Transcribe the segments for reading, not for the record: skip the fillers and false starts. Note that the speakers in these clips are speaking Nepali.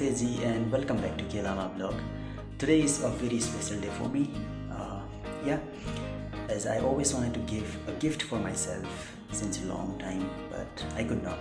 Namaste ji and welcome back to klamavlog. Today is a very special day for me. As I always wanted to give a gift for myself since a long time, but I could not.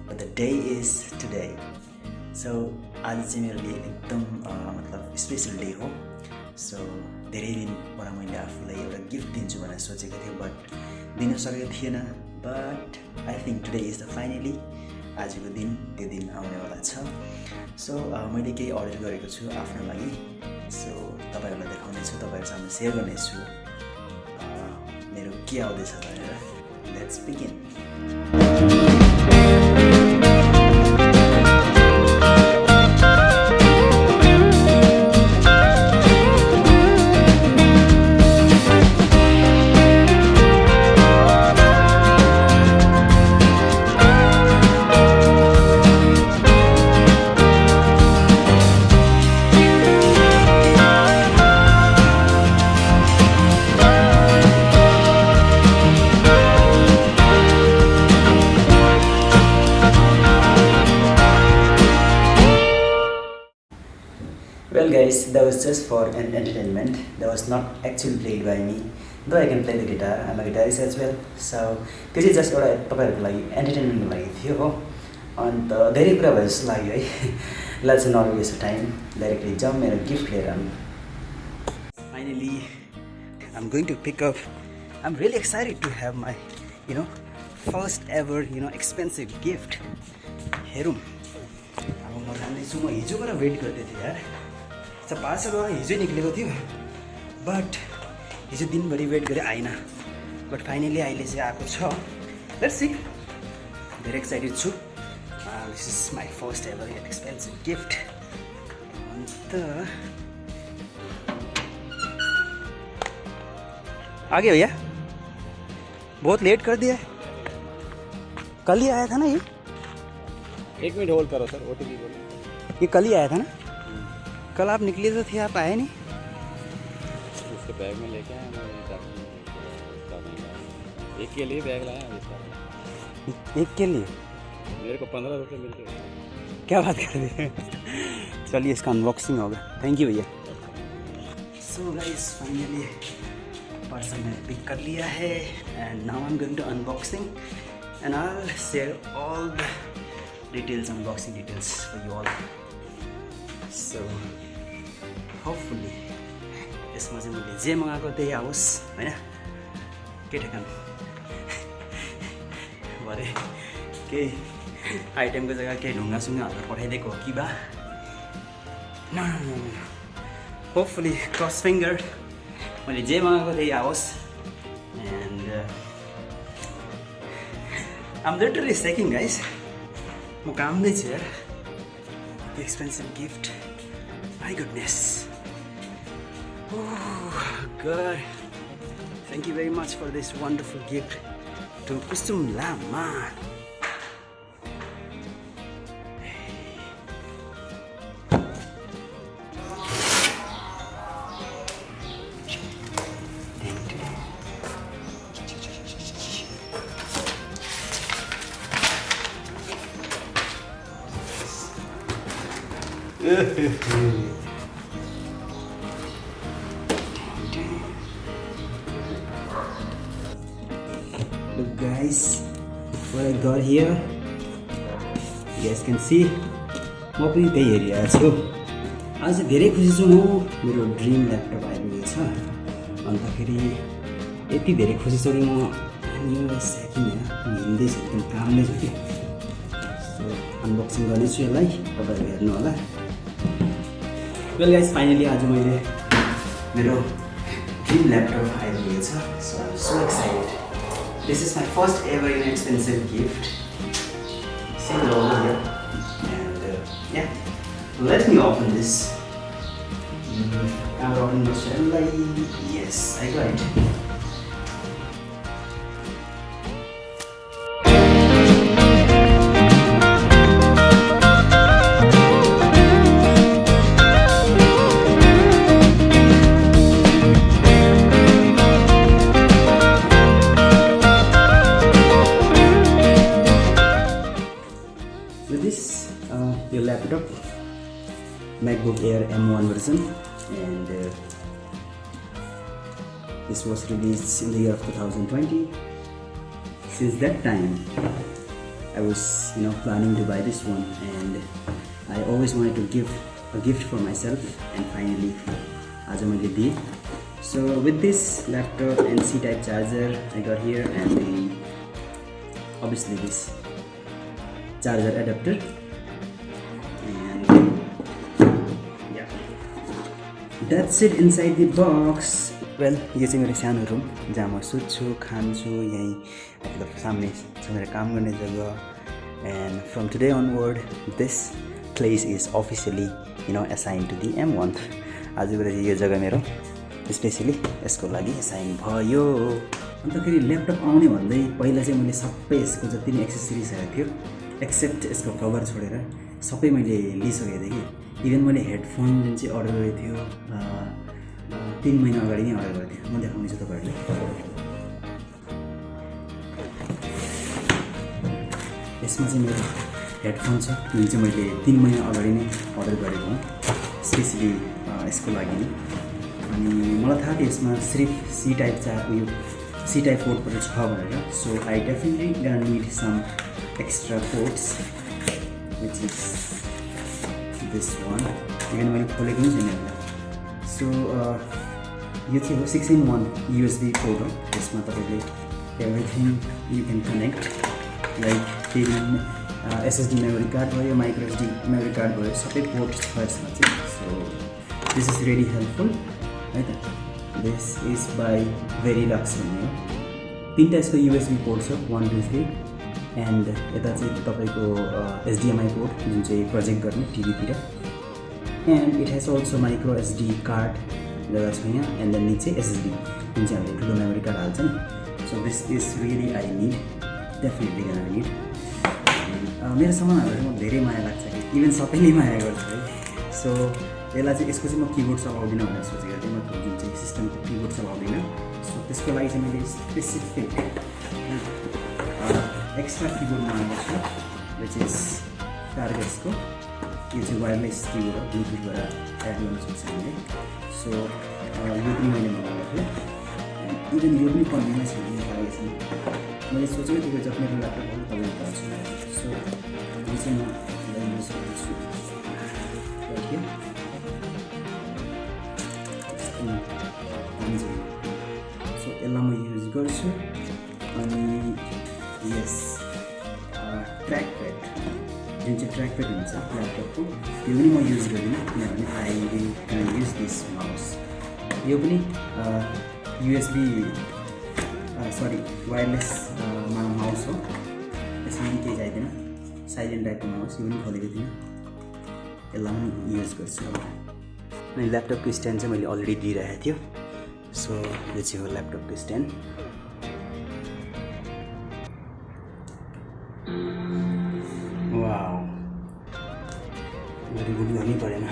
But the day is today. So आज चाहिँ मेरो लिए एकदम मतलब स्पेशल डे हो. सो धेरै दिनबाट मैले आफूलाई एउटा गिफ्ट दिन्छु भनेर सोचेको थिएँ, बट दिन सकेको थिएन. But I think today is the finally आजको दिन त्यो दिन आउनेवाला छ. सो मैले केही अर्डर गरेको छु आफ्नो लागि. सो तपाईँहरूलाई देखाउनेछु, तपाईँहरू सामु सेयर गर्नेछु मेरो के आउँदैछ भनेर. Let's begin. Well guys, that was just for an entertainment. That was not actually played by me, though I can play the guitar. I'm a guitarist as well. So this is just एउटा तपाईहरुको लागि एन्टरटेनमेन्टको लागि थियो हो. अन्त धेरै कुरा भयो जस्तो लाग्यो है. Let's not waste time. Directly jump मेरो गिफ्ट लिएर आउँ. Finally, I'm going to pick up. I'm really excited to have my, first ever, expensive gift. हेरौँ. अब म जान्दैछु. म हिजोबाट वेट गर्दै थिएँ यार. पार्सलबाट हिजो निक्लेको थियो, बट हिजो दिनभरि वेट गरेँ आएन. बट फाइनली अहिले चाहिँ आएको छ. Let's see. धेरै एक्साइटेड छु. This is my first ever expensive gift. अन्त आ गया भैया, बहुत लेट कर दिया. कल ही आया था ना ये. 1 मिनट होल्ड करो सर, ओटीपी बोलो. ये कल ही आया था ना. कल आप निकले तो थे, आप आए नहीं. उसके बैग में लेके आया मैं. एक के लिए बैग लाया. एक के लिए मेरे को 15 रुपये मिलते हैं. क्या बात कर रहे हैं. चलिए इसका अनबॉक्सिंग होगा. थैंक यू भैया. सो गाइस फाइनली पार्सल मैंने पिक कर लिया है and now I am going to unboxing and I will share all the details, unboxing details for you all. So hopefully यसमा चाहिँ मैले जे मगाएको त्यही आओस् होइन. के ठेकान भरे केही आइटमको जग्गा केही ढुङ्गासुङ्गा हालेर पठाइदिएको हो कि बा. होपफुल्ली क्रस फिङ्गर मैले जे मगाएको त्यही आओस्. And I'm literally shaking guys. म कामदैछु यार. Expensive gift. My goodness. Oh God. Thank you very much for this wonderful gift to Kusum Lama. Look guys, what I got here. You guys can see. म पनि त्यही हेरिरहेको छु. आज धेरै खुसी छु म. मेरो ड्रिम ल्यापटप आइपुगेको छ. अन्तखेरि यति धेरै खुसी छु कि म हिँड्दैछु, एकदम कामदैछु कि. सो अनबक्सिङ गर्नेछु यसलाई, तपाईँहरू हेर्नु होला. वेल गाइस फाइनली आज मैले मेरो ड्रिम ल्यापटप आइपुगेको छ. So I am so excited. This is my first ever inexpensive gift. See the logo here. And let me open this. I'm opening the shell. Yes, I got it. With this, your laptop MacBook Air M1 version, and this was released in the year of 2020. Since that time I was planning to buy this one, and I always wanted to give a gift for myself, and finally आज मैले दिएँ. So with this laptop and C-type charger I got here, and obviously this charger adapter, and yeah, that's it inside the box. Well, यो चाहिँ मेरो सानो रुम जहाँ म सुत्छु, खान्छु, यहीँ मतलब सामने छ मेरो काम गर्ने जग्गा. And from today onward this place is officially assigned to the M1. आजबाट यो जग्गा मेरो स्पेसली यसको लागि एसाइन भयो. अन्तखेरि ल्यापटप आउने भन्दै पहिला चाहिँ मैले सबै यसको जति नै एक्सेसरिजहरू थियो एक्सेप्ट यसको कभर छोडेर सबै मैले लिइसकेको थिएँ कि. इभन मैले हेडफोन जुन चाहिँ अर्डर गरेको थियो 3 महिना अगाडि नै अर्डर गरेको थिएँ. म देखाउनेछु तपाईँहरूले. यसमा चाहिँ मेरो हेडफोन छ जुन चाहिँ मैले 3 महिना अगाडि नै अर्डर गरेको हुँ स्पेसली यसको लागि नै. अनि मलाई थाहा थियो यसमा सिर्फ C-type पोर्ट पनि छ भनेर. So I definitely gonna need some extra ports which is this one. Even मैले खोलेको पनि छैन यसलाई. सो यो चाहिँ हो 6-in-1 USB पोर्ट हो. यसमा तपाईँले everything you can connect like SSD memory card भयो, माइक्रो SD मेमोरी कार्ड भयो, सबै पोर्ट छ यसमा चाहिँ. So this is really helpful है त. दिस इज बाई violates भन्ने हो. 3टा यसको USB पोर्ट छ 1, 2, 3, एन्ड यता चाहिँ तपाईँको HDMI पोर्ट जुन चाहिँ प्रोजेक्ट गर्ने टिभीतिर, and it has also micro SD card जग्गा छ यहाँ, एन्ड देन निचे SSD जुन चाहिँ हामीले ठुलो मेमोरी कार्ड हाल्छ नि. So this is really I need, definitely gun I need. मेरो सामानहरू म धेरै माया लाग्छ कि, इभन सबैले माया गर्छ है. सो यसलाई चाहिँ यसको चाहिँ म किबोर्ड चलाउँदिनँ भनेर सोचेको थिएँ. म जुन चाहिँ सिस्टमको किबोर्ड चलाउँदिनँ. सो त्यसको लागि चाहिँ मैले स्पेसिफिक एक्स्ट्रा किबोर्ड मगाएको छु विच इज टार्गेट्सको. यो चाहिँ वायरलेस किबोर्ड हो, ब्लुटुथबाट एड गर्न सक्छ हामीले. सो यो पनि मैले मगाएको थिएँ. इभन यो पनि कन्भिन्समा छ लागेको छैन. मैले सोचेको थिएँ जब मेरो ल्यापटपहरू तपाईँको गर्छु. सो यो चाहिँ म युज गर्छु. सो यसलाई म युज गर्छु. अनि यस ट्र्याक प्याड जुन चाहिँ ट्र्याक प्याड हुन्छ ल्यापटपको त्यो पनि म युज गर्दिनँ, किनभने I will use this mouse. यो पनि वायरलेस माउस हो. यसमा पनि केही चाहिँदैन, साइलेन्ट टाइपको माउस. यो पनि खोलेको थिइनँ, यसलाई पनि युज गर्छु. अनि ल्यापटपको स्ट्यान्ड चाहिँ मैले अलरेडी दिइरहेको थियो. सो यो चाहिँ हो ल्यापटपको स्ट्यान्ड. वाउ, रिभ्यू गर्नै परेन.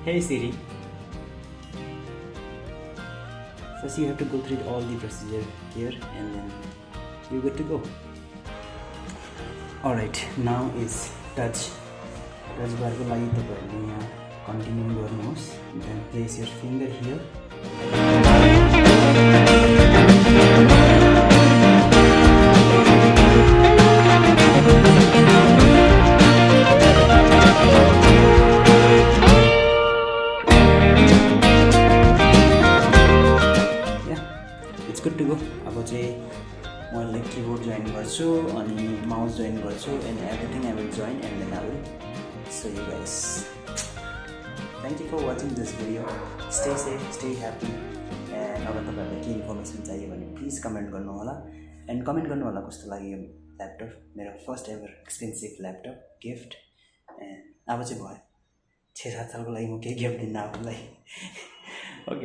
Hey Siri. First you have to go through all the procedure here and then you're good to go. Alright, now is touch bar ko लागि तपाईहरुले यहाँ continue गर्नुहोस्. Then place your finger here. So you guys, thank you for watching this video. Stay safe, stay happy. And अगर तपाईहरुलाई के इन्फर्मेसन चाहियो भने प्लिज कमेन्ट गर्नु होला एन्ड कमेन्ट गर्नु होला कस्तो लाग्यो यो ल्यापटप मेरो first ever expensive laptop gift and अब चाहिँ भयो 6-7 सालको लागि म के गिफ्ट दिन आफूलाई